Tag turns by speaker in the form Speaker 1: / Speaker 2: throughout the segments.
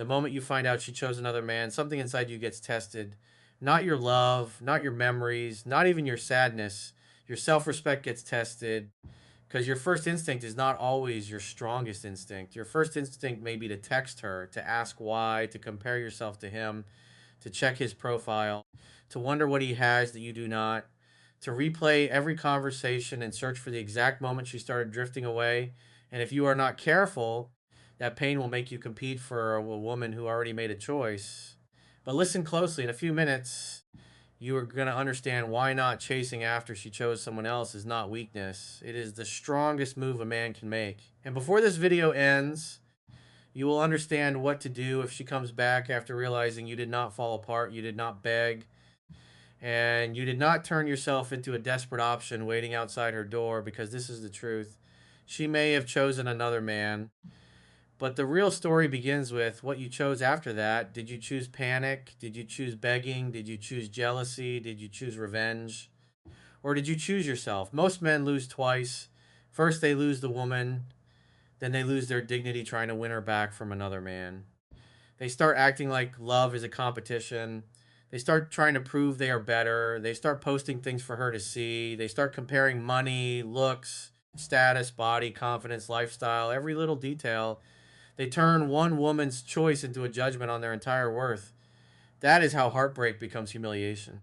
Speaker 1: The moment you find out she chose another man, something inside you gets tested. Not your love, not your memories, not even your sadness. Your self respect gets tested because your first instinct is not always your strongest instinct. Your first instinct may be to text her, to ask why, to compare yourself to him, to check his profile, to wonder what he has that you do not, to replay every conversation and search for the exact moment she started drifting away. And if you are not careful, that pain will make you compete for a woman who already made a choice. But listen closely. In a few minutes, you are going to understand why not chasing after she chose someone else is not weakness. It is the strongest move a man can make. And before this video ends, you will understand what to do if she comes back after realizing you did not fall apart, you did not beg, and you did not turn yourself into a desperate option waiting outside her door, because this is the truth. She may have chosen another man, but the real story begins with what you chose after that. Did you choose panic? Did you choose begging? Did you choose jealousy? Did you choose revenge? Or did you choose yourself? Most men lose twice. First, they lose the woman, then they lose their dignity trying to win her back from another man. They start acting like love is a competition. They start trying to prove they are better. They start posting things for her to see. They start comparing money, looks, status, body, confidence, lifestyle, every little detail. They turn one woman's choice into a judgment on their entire worth. That is how heartbreak becomes humiliation.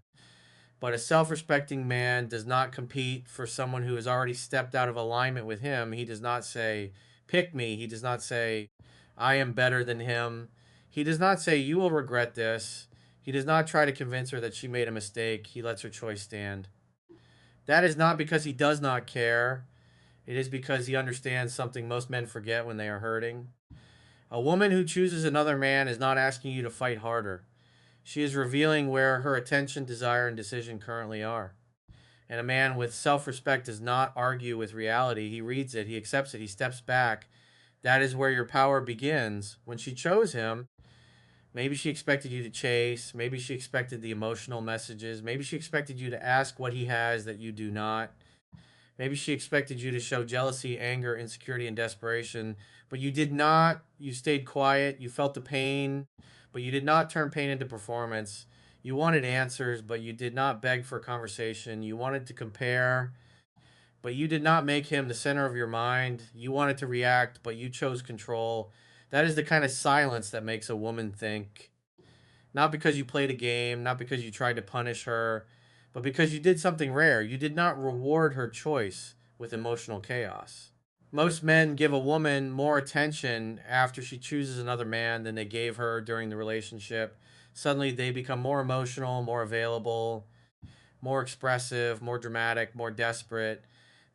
Speaker 1: But a self respecting man does not compete for someone who has already stepped out of alignment with him. He does not say, pick me. He does not say, I am better than him. He does not say, you will regret this. He does not try to convince her that she made a mistake. He lets her choice stand. That is not because he does not care. It is because he understands something most men forget when they are hurting. A woman who chooses another man is not asking you to fight harder. She is revealing where her attention, desire, and decision currently are. And a man with self respect does not argue with reality. He reads it, he accepts it, he steps back. That is where your power begins. When she chose him, maybe she expected you to chase. Maybe she expected the emotional messages. Maybe she expected you to ask what he has that you do not. Maybe she expected you to show jealousy, anger, insecurity, and desperation, but you did not. You stayed quiet. You felt the pain, but you did not turn pain into performance. You wanted answers, but you did not beg for conversation. You wanted to compare, but you did not make him the center of your mind. You wanted to react, but you chose control. That is the kind of silence that makes a woman think. Not because you played a game, not because you tried to punish her, but because you did something rare. You did not reward her choice with emotional chaos. Most men give a woman more attention after she chooses another man than they gave her during the relationship. Suddenly they become more emotional, more available, more expressive, more dramatic, more desperate.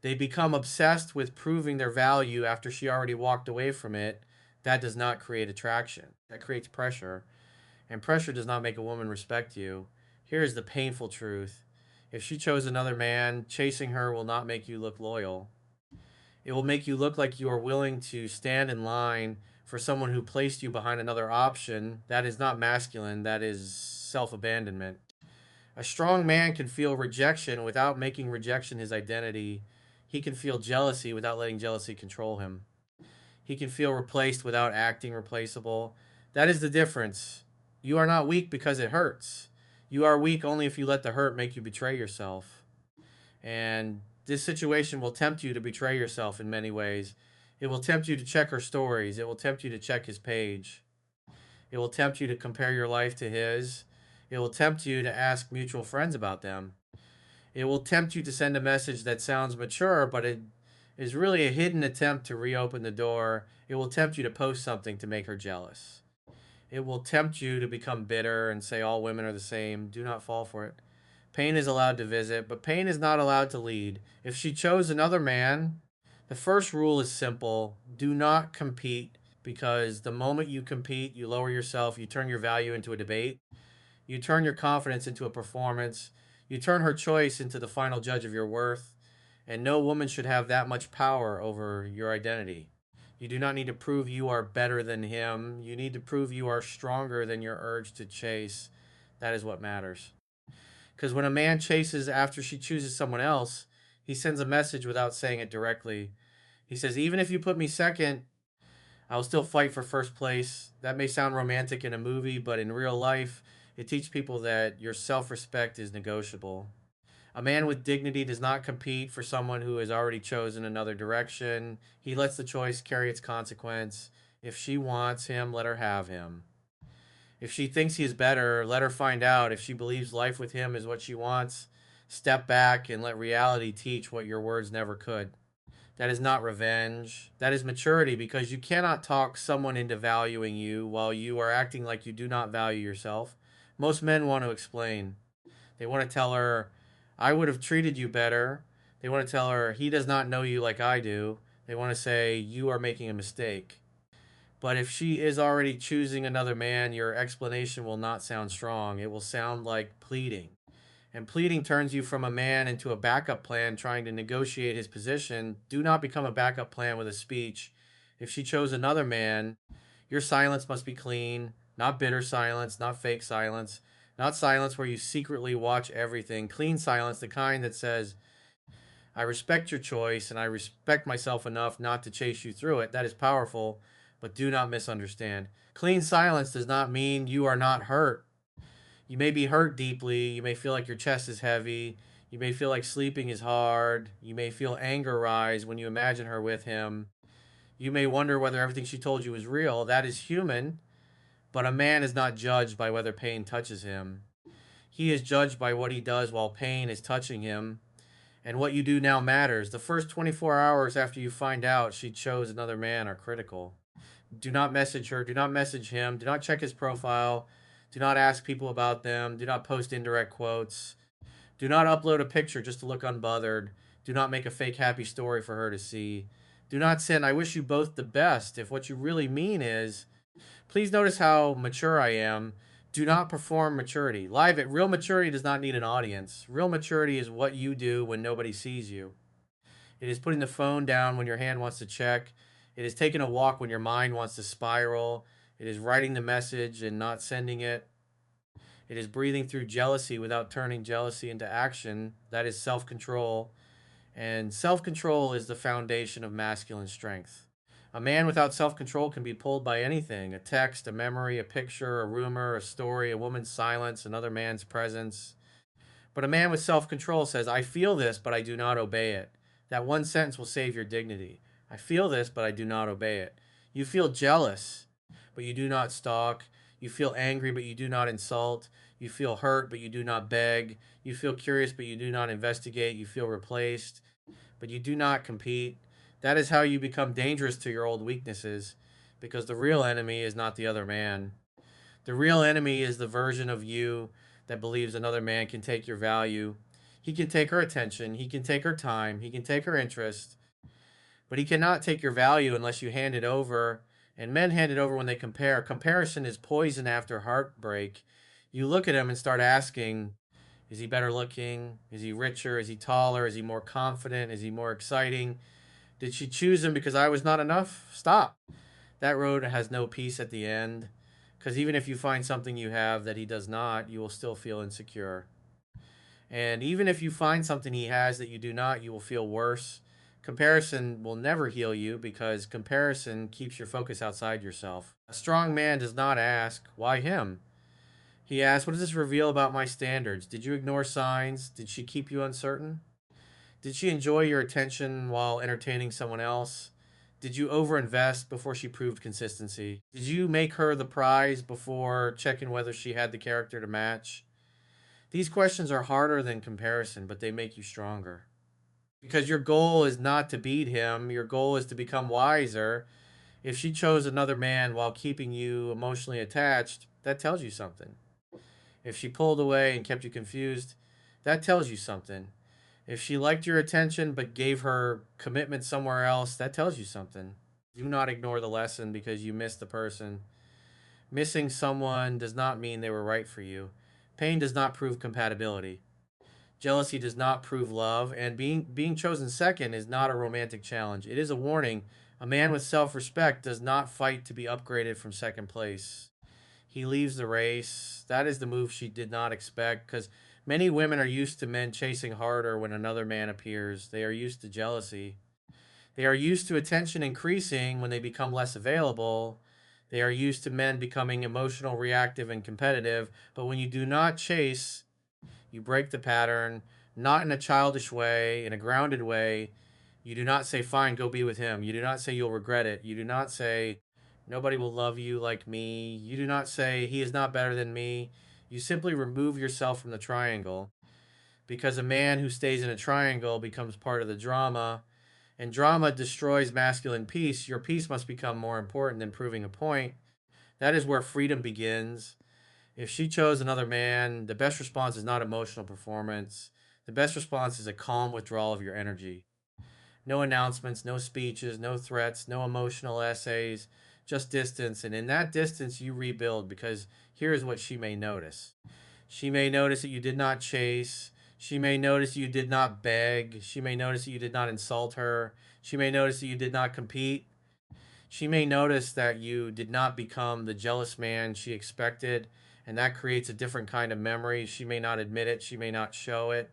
Speaker 1: They become obsessed with proving their value after she already walked away from it. That does not create attraction. That creates pressure. And pressure does not make a woman respect you. Here is the painful truth. If she chose another man, chasing her will not make you look loyal. It will make you look like you are willing to stand in line for someone who placed you behind another option. That is not masculine, that is self abandonment. A strong man can feel rejection without making rejection his identity. He can feel jealousy without letting jealousy control him. He can feel replaced without acting replaceable. That is the difference. You are not weak because it hurts. You are weak only if you let the hurt make you betray yourself. And this situation will tempt you to betray yourself in many ways. It will tempt you to check her stories. It will tempt you to check his page. It will tempt you to compare your life to his. It will tempt you to ask mutual friends about them. It will tempt you to send a message that sounds mature, but it is really a hidden attempt to reopen the door. It will tempt you to post something to make her jealous. It will tempt you to become bitter and say all women are the same. Do not fall for it. Pain is allowed to visit, but pain is not allowed to lead. If she chose another man, the first rule is simple: do not compete, because the moment you compete, you lower yourself, you turn your value into a debate, you turn your confidence into a performance, you turn her choice into the final judge of your worth, and no woman should have that much power over your identity. You do not need to prove you are better than him. You need to prove you are stronger than your urge to chase. That is what matters. Because when a man chases after she chooses someone else, he sends a message without saying it directly. He says, even if you put me second, I will still fight for first place. That may sound romantic in a movie, but in real life, it teaches people that your self respect is negotiable. A man with dignity does not compete for someone who has already chosen another direction. He lets the choice carry its consequence. If she wants him, let her have him. If she thinks he is better, let her find out. If she believes life with him is what she wants, step back and let reality teach what your words never could. That is not revenge. That is maturity because you cannot talk someone into valuing you while you are acting like you do not value yourself. Most men want to explain. They want to tell her, I would have treated you better. They want to tell her, he does not know you like I do. They want to say, you are making a mistake. But if she is already choosing another man, your explanation will not sound strong. It will sound like pleading. And pleading turns you from a man into a backup plan trying to negotiate his position. Do not become a backup plan with a speech. If she chose another man, your silence must be clean, not bitter silence, not fake silence, not silence where you secretly watch everything. Clean silence, the kind that says, I respect your choice and I respect myself enough not to chase you through it. That is powerful, but do not misunderstand. Clean silence does not mean you are not hurt. You may be hurt deeply. You may feel like your chest is heavy. You may feel like sleeping is hard. You may feel anger rise when you imagine her with him. You may wonder whether everything she told you is real. That is human, but a man is not judged by whether pain touches him. He is judged by what he does while pain is touching him. And what you do now matters. The first 24 hours after you find out she chose another man are critical. Do not message her. Do not message him. Do not check his profile. Do not ask people about them. Do not post indirect quotes. Do not upload a picture just to look unbothered. Do not make a fake happy story for her to see. Do not send, I wish you both the best, if what you really mean is, please notice how mature I am. Do not perform maturity. Real maturity does not need an audience. Real maturity is what you do when nobody sees you. It is putting the phone down when your hand wants to check. It is taking a walk when your mind wants to spiral. It is writing the message and not sending it. It is breathing through jealousy without turning jealousy into action. That is self control. And self control is the foundation of masculine strength. A man without self control can be pulled by anything: a text, a memory, a picture, a rumor, a story, a woman's silence, another man's presence. But a man with self control says, I feel this, but I do not obey it. That one sentence will save your dignity. I feel this, but I do not obey it. You feel jealous, but you do not stalk. You feel angry, but you do not insult. You feel hurt, but you do not beg. You feel curious, but you do not investigate. You feel replaced, but you do not compete. That is how you become dangerous to your old weaknesses, because the real enemy is not the other man. The real enemy is the version of you that believes another man can take your value. He can take her attention, he can take her time, he can take her interest, but he cannot take your value unless you hand it over. And men hand it over when they compare. Comparison is poison after heartbreak. You look at him and start asking, is he better looking? Is he richer? Is he taller? Is he more confident? Is he more exciting? Did she choose him because I was not enough? Stop. That road has no peace at the end. Because even if you find something you have that he does not, you will still feel insecure. And even if you find something he has that you do not, you will feel worse. Comparison will never heal you because comparison keeps your focus outside yourself. A strong man does not ask, why him? He asks, what does this reveal about my standards? Did you ignore signs? Did she keep you uncertain? Did she enjoy your attention while entertaining someone else? Did you overinvest before she proved consistency? Did you make her the prize before checking whether she had the character to match? These questions are harder than comparison, but they make you stronger. Because your goal is not to beat him, your goal is to become wiser. If she chose another man while keeping you emotionally attached, that tells you something. If she pulled away and kept you confused, that tells you something. If she liked your attention but gave her commitment somewhere else, that tells you something. Do not ignore the lesson because you missed the person. Missing someone does not mean they were right for you. Pain does not prove compatibility. Jealousy does not prove love, and being chosen second is not a romantic challenge. It is a warning. A man with self-respect does not fight to be upgraded from second place. He leaves the race. That is the move she did not expect because many women are used to men chasing harder when another man appears. They are used to jealousy. They are used to attention increasing when they become less available. They are used to men becoming emotional, reactive, and competitive. But when you do not chase, you break the pattern, not in a childish way, in a grounded way. You do not say, fine, go be with him. You do not say, you'll regret it. You do not say, nobody will love you like me. You do not say, he is not better than me. You simply remove yourself from the triangle because a man who stays in a triangle becomes part of the drama, and drama destroys masculine peace. Your peace must become more important than proving a point. That is where freedom begins. If she chose another man, the best response is not emotional performance. The best response is a calm withdrawal of your energy. No announcements, no speeches, no threats, no emotional essays, just distance. And in that distance, you rebuild because here is what she may notice. She may notice that you did not chase. She may notice you did not beg. She may notice that you did not insult her. She may notice that you did not compete. She may notice that you did not become the jealous man she expected, and that creates a different kind of memory. She may not admit it. She may not show it.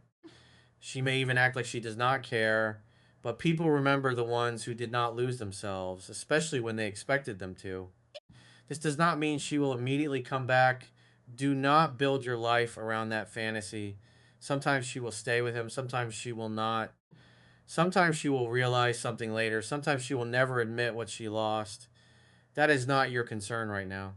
Speaker 1: She may even act like she does not care. But people remember the ones who did not lose themselves, especially when they expected them to. This does not mean she will immediately come back. Do not build your life around that fantasy. Sometimes she will stay with him, sometimes she will not. Sometimes she will realize something later. Sometimes she will never admit what she lost. That is not your concern right now.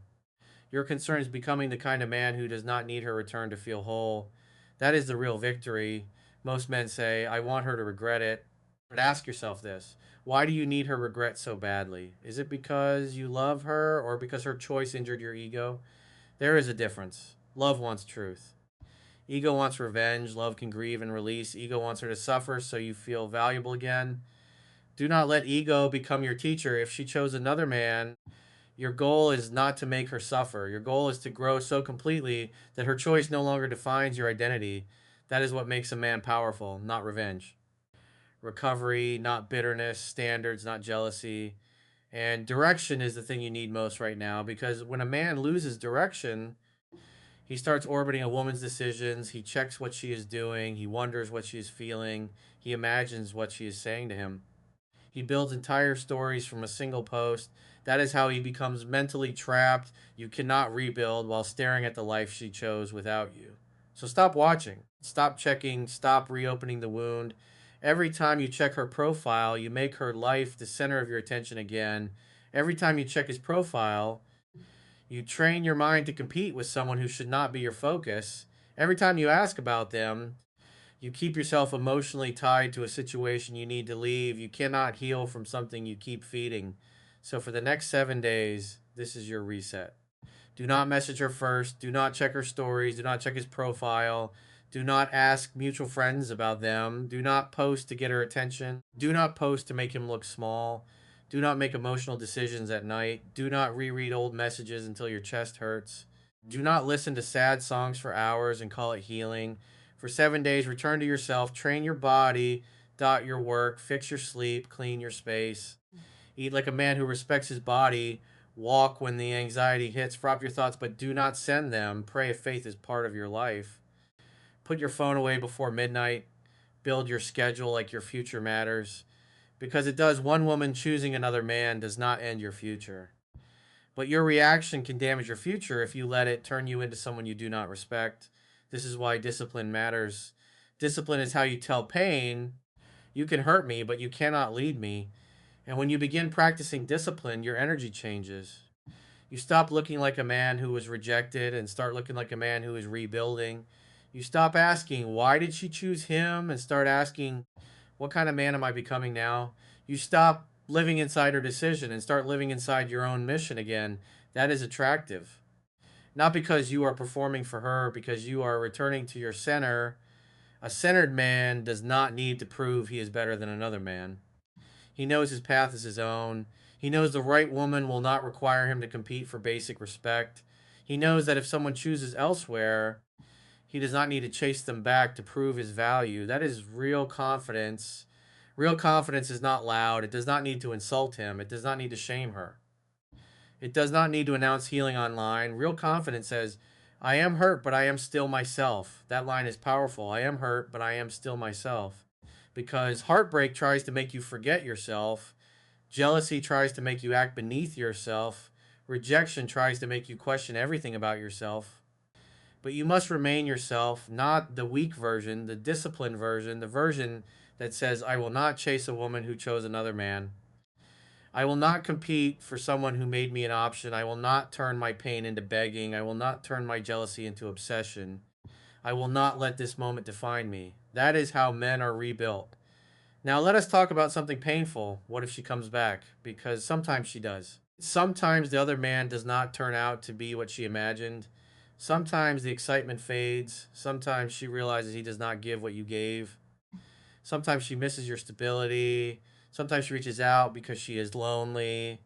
Speaker 1: Your concern is becoming the kind of man who does not need her return to feel whole. That is the real victory. Most men say, I want her to regret it. But ask yourself this: why do you need her regret so badly? Is it because you love her or because her choice injured your ego? There is a difference. Love wants truth. Ego wants revenge. Love can grieve and release. Ego wants her to suffer so you feel valuable again. Do not let ego become your teacher. If she chose another man, your goal is not to make her suffer. Your goal is to grow so completely that her choice no longer defines your identity. That is what makes a man powerful, not revenge. Recovery, not bitterness. Standards, not jealousy. And direction is the thing you need most right now because when a man loses direction, he starts orbiting a woman's decisions. He checks what she is doing. He wonders what she is feeling. He imagines what she is saying to him. He builds entire stories from a single post. That is how he becomes mentally trapped. You cannot rebuild while staring at the life she chose without you. So stop watching. Stop checking. Stop reopening the wound. Every time you check her profile, you make her life the center of your attention again. Every time you check his profile, you train your mind to compete with someone who should not be your focus. Every time you ask about them, you keep yourself emotionally tied to a situation you need to leave. You cannot heal from something you keep feeding. So for the next 7 days, this is your reset. Do not message her first. Do not check her stories. Do not check his profile. Do not ask mutual friends about them. Do not post to get her attention. Do not post to make him look small. Do not make emotional decisions at night. Do not reread old messages until your chest hurts. Do not listen to sad songs for hours and call it healing. For 7 days, return to yourself, train your body, dot your work, fix your sleep, clean your space. Eat like a man who respects his body. Walk when the anxiety hits. Drop your thoughts, but do not send them. Pray if faith is part of your life. Put your phone away before midnight. Build your schedule like your future matters. Because it does. One woman choosing another man does not end your future. But your reaction can damage your future if you let it turn you into someone you do not respect. This is why discipline matters. Discipline is how you tell pain, you can hurt me, but you cannot lead me. And when you begin practicing discipline, your energy changes. You stop looking like a man who was rejected and start looking like a man who is rebuilding. You stop asking, why did she choose him? And start asking, what kind of man am I becoming now? You stop living inside her decision and start living inside your own mission again. That is attractive. Not because you are performing for her, because you are returning to your center. A centered man does not need to prove he is better than another man. He knows his path is his own. He knows the right woman will not require him to compete for basic respect. He knows that if someone chooses elsewhere, he does not need to chase them back to prove his value. That is real confidence. Real confidence is not loud. It does not need to insult him. It does not need to shame her. It does not need to announce healing online. Real confidence says, I am hurt, but I am still myself. That line is powerful. I am hurt, but I am still myself. because heartbreak tries to make you forget yourself, jealousy tries to make you act beneath yourself, rejection tries to make you question everything about yourself. But you must remain yourself, not the weak version, the disciplined version, the version that says, I will not chase a woman who chose another man. I will not compete for someone who made me an option. I will not turn my pain into begging. I will not turn my jealousy into obsession. I will not let this moment define me. That is how men are rebuilt. Now, let us talk about something painful. What if she comes back? Because sometimes she does. Sometimes the other man does not turn out to be what she imagined. Sometimes the excitement fades. Sometimes she realizes he does not give what you gave. Sometimes she misses your stability. Sometimes she reaches out because she is lonely.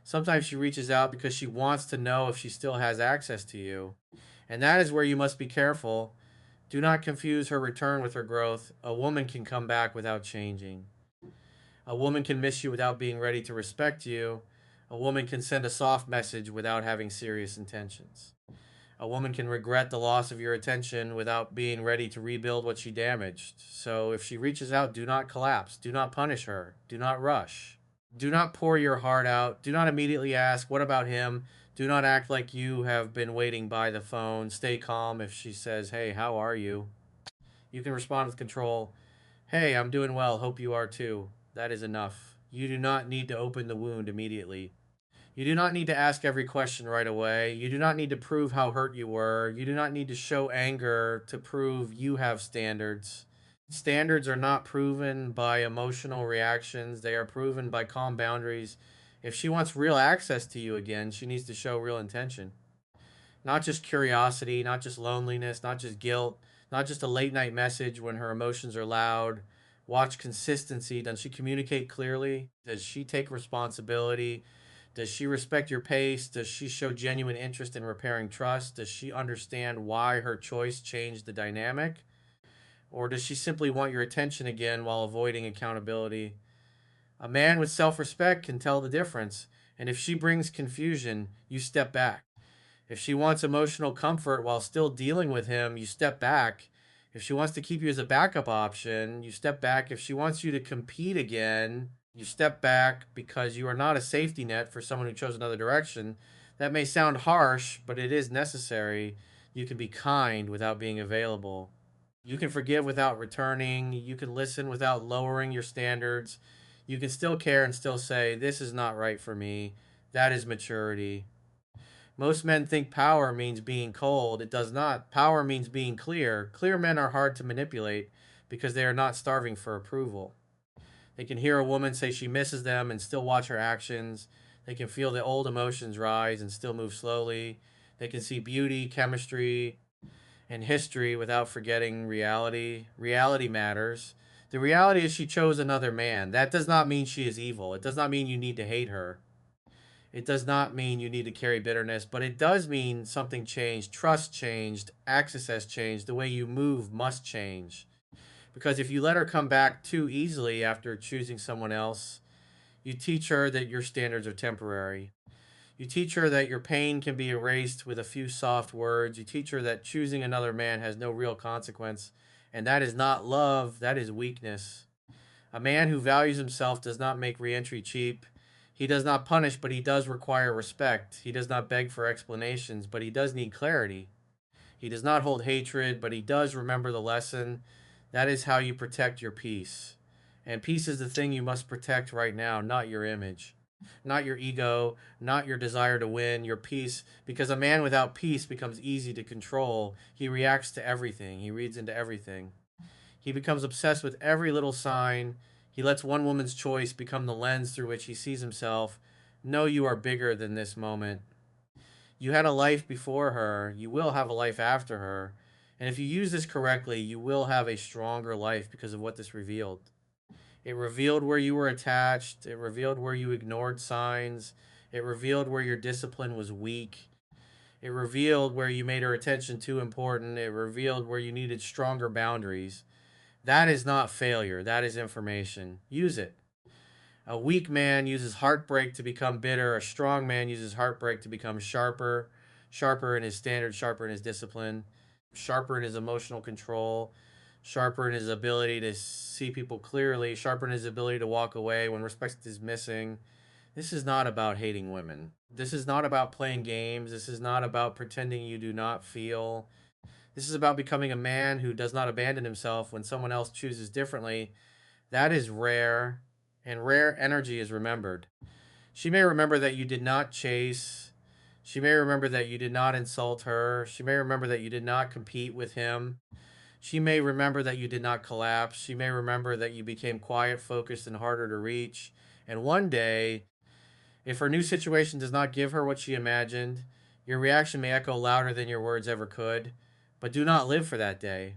Speaker 1: Sometimes she reaches out because she wants to know if she still has access to you. And that is where you must be careful. Do not confuse her return with her growth. A woman can come back without changing. A woman can miss you without being ready to respect you. A woman can send a soft message without having serious intentions. A woman can regret the loss of your attention without being ready to rebuild what she damaged. So if she reaches out, do not collapse. Do not punish her. Do not rush. Do not pour your heart out. Do not immediately ask, what about him? Do not act like you have been waiting by the phone. Stay calm if she says, hey, how are you? You can respond with control. Hey, I'm doing well. Hope you are too. That is enough. You do not need to open the wound immediately. You do not need to ask every question right away. You do not need to prove how hurt you were. You do not need to show anger to prove you have standards. Standards are not proven by emotional reactions, they are proven by calm boundaries. If she wants real access to you again, she needs to show real intention. Not just curiosity, not just loneliness, not just guilt, not just a late night message when her emotions are loud. Watch consistency. Does she communicate clearly? Does she take responsibility? Does she respect your pace? Does she show genuine interest in repairing trust? Does she understand why her choice changed the dynamic? Or does she simply want your attention again while avoiding accountability? A man with self respect can tell the difference. And if she brings confusion, you step back. If she wants emotional comfort while still dealing with him, you step back. If she wants to keep you as a backup option, you step back. If she wants you to compete again, you step back because you are not a safety net for someone who chose another direction. That may sound harsh, but it is necessary. You can be kind without being available. You can forgive without returning. You can listen without lowering your standards. You can still care and still say, this is not right for me. That is maturity. Most men think power means being cold. It does not. Power means being clear. Clear men are hard to manipulate because they are not starving for approval. They can hear a woman say she misses them and still watch her actions. They can feel the old emotions rise and still move slowly. They can see beauty, chemistry, and history without forgetting reality. Reality matters. The reality is she chose another man. That does not mean she is evil. It does not mean you need to hate her. It does not mean you need to carry bitterness, but it does mean something changed. Trust changed. Access has changed. The way you move must change. Because if you let her come back too easily after choosing someone else, you teach her that your standards are temporary. You teach her that your pain can be erased with a few soft words. You teach her that choosing another man has no real consequence. And that is not love, that is weakness. A man who values himself does not make reentry cheap. He does not punish, but he does require respect. He does not beg for explanations, but he does need clarity. He does not hold hatred, but he does remember the lesson. That is how you protect your peace. And peace is the thing you must protect right now, not your image, not your ego, not your desire to win, your peace. Because a man without peace becomes easy to control. He reacts to everything, he reads into everything. He becomes obsessed with every little sign. He lets one woman's choice become the lens through which he sees himself. No, you are bigger than this moment. You had a life before her. You will have a life after her. And if you use this correctly, you will have a stronger life because of what this revealed. It revealed where you were attached. It revealed where you ignored signs. It revealed where your discipline was weak. It revealed where you made her attention too important. It revealed where you needed stronger boundaries. That is not failure. That is information. Use it. A weak man uses heartbreak to become bitter. A strong man uses heartbreak to become sharper, sharper in his standards, sharper in his discipline, sharper in his emotional control. sharper in his ability to see people clearly, sharper in his ability to walk away when respect is missing. This is not about hating women. This is not about playing games. This is not about pretending you do not feel. This is about becoming a man who does not abandon himself when someone else chooses differently. That is rare, and rare energy is remembered. She may remember that you did not chase. She may remember that you did not insult her. She may remember that you did not compete with him. She may remember that you did not collapse. She may remember that you became quiet, focused, and harder to reach. And one day, if her new situation does not give her what she imagined, your reaction may echo louder than your words ever could. But do not live for that day.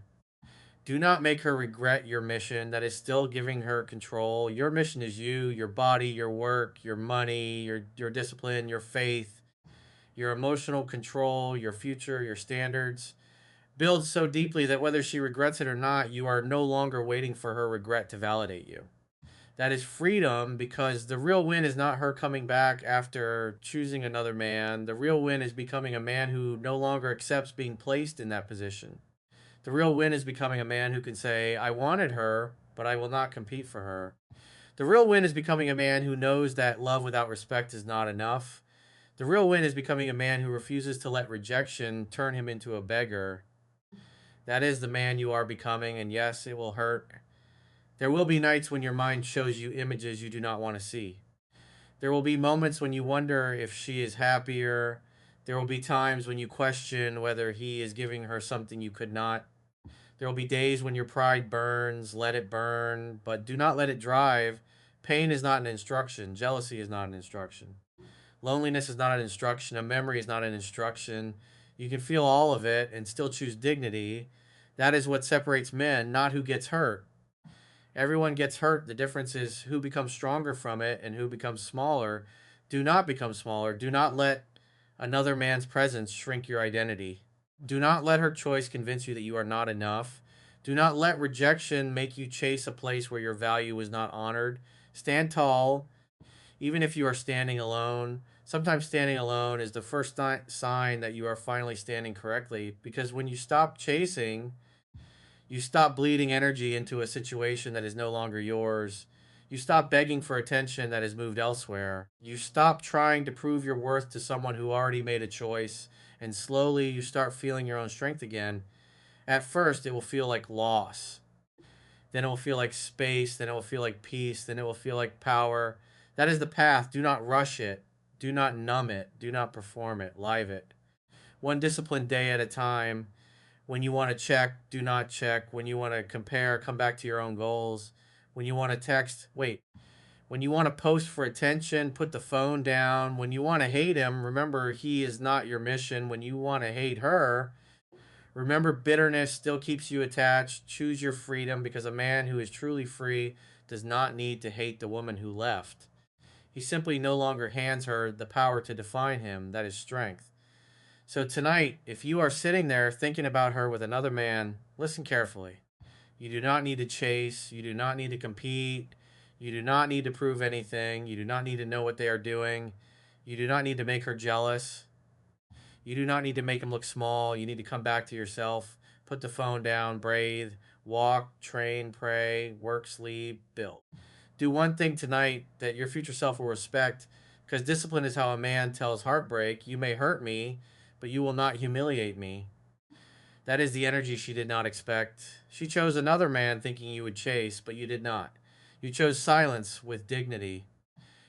Speaker 1: Do not make her regret your mission that is still giving her control. Your mission is you, your body, your work, your money, your discipline, your faith, your emotional control, your future, your standards. Build so deeply that whether she regrets it or not, you are no longer waiting for her regret to validate you. That is freedom, because the real win is not her coming back after choosing another man. The real win is becoming a man who no longer accepts being placed in that position. The real win is becoming a man who can say, I wanted her, but I will not compete for her. The real win is becoming a man who knows that love without respect is not enough. The real win is becoming a man who refuses to let rejection turn him into a beggar. That is the man you are becoming, and yes, it will hurt. There will be nights when your mind shows you images you do not want to see. There will be moments when you wonder if she is happier. There will be times when you question whether he is giving her something you could not. There will be days when your pride burns, let it burn, but do not let it drive. Pain is not an instruction. Jealousy is not an instruction. Loneliness is not an instruction. A memory is not an instruction. You can feel all of it and still choose dignity. That is what separates men, not who gets hurt. Everyone gets hurt. The difference is who becomes stronger from it and who becomes smaller. Do not become smaller. Do not let another man's presence shrink your identity. Do not let her choice convince you that you are not enough. Do not let rejection make you chase a place where your value is not honored. Stand tall, even if you are standing alone. Sometimes standing alone is the first sign that you are finally standing correctly, because when you stop chasing, you stop bleeding energy into a situation that is no longer yours. You stop begging for attention that has moved elsewhere. You stop trying to prove your worth to someone who already made a choice. And slowly you start feeling your own strength again. At first, it will feel like loss. Then it will feel like space. Then it will feel like peace. Then it will feel like power. That is the path. Do not rush it. Do not numb it. Do not perform it. Live it. One disciplined day at a time. When you want to check, do not check. When you want to compare, come back to your own goals. When you want to text, wait. When you want to post for attention, put the phone down. When you want to hate him, remember he is not your mission. When you want to hate her, remember bitterness still keeps you attached. Choose your freedom, because a man who is truly free does not need to hate the woman who left. He simply no longer hands her the power to define him. That is strength. So tonight, if you are sitting there thinking about her with another man, listen carefully. You do not need to chase. You do not need to compete. You do not need to prove anything. You do not need to know what they are doing. You do not need to make her jealous. You do not need to make him look small. You need to come back to yourself. Put the phone down, breathe, walk, train, pray, work, sleep, build. Do one thing tonight that your future self will respect, because discipline is how a man tells Heartbreak, you may hurt me, but you will not humiliate me. That is the energy she did not expect. She chose another man thinking you would chase, but you did not. You chose silence with dignity.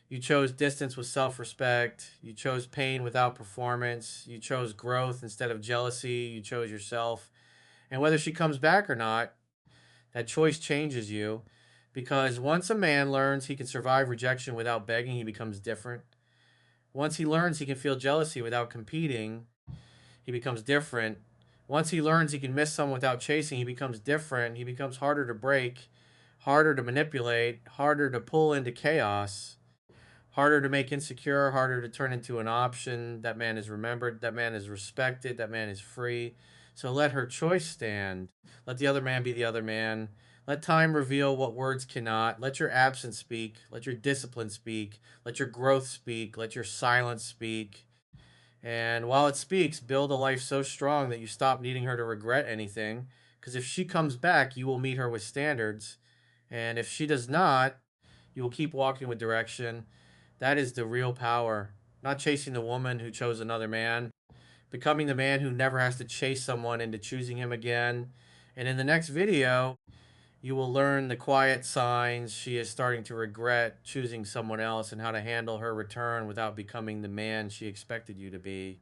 Speaker 1: You chose distance with self respect. You chose pain without performance. You chose growth instead of jealousy. You chose yourself. And whether she comes back or not, that choice changes you, because once a man learns he can survive rejection without begging, he becomes different. Once he learns he can feel jealousy without competing, he becomes different. Once he learns he can miss someone without chasing, he becomes different. He becomes harder to break, harder to manipulate, harder to pull into chaos, harder to make insecure, harder to turn into an option. That man is remembered. That man is respected. That man is free. So let her choice stand. Let the other man be the other man. Let time reveal what words cannot. Let your absence speak. Let your discipline speak. Let your growth speak. Let your silence speak. And while it speaks, build a life so strong that you stop needing her to regret anything. Because if she comes back, you will meet her with standards. And if she does not, you will keep walking with direction. That is the real power. Not chasing the woman who chose another man, becoming the man who never has to chase someone into choosing him again. And in the next video, you will learn the quiet signs she is starting to regret choosing someone else and how to handle her return without becoming the man she expected you to be.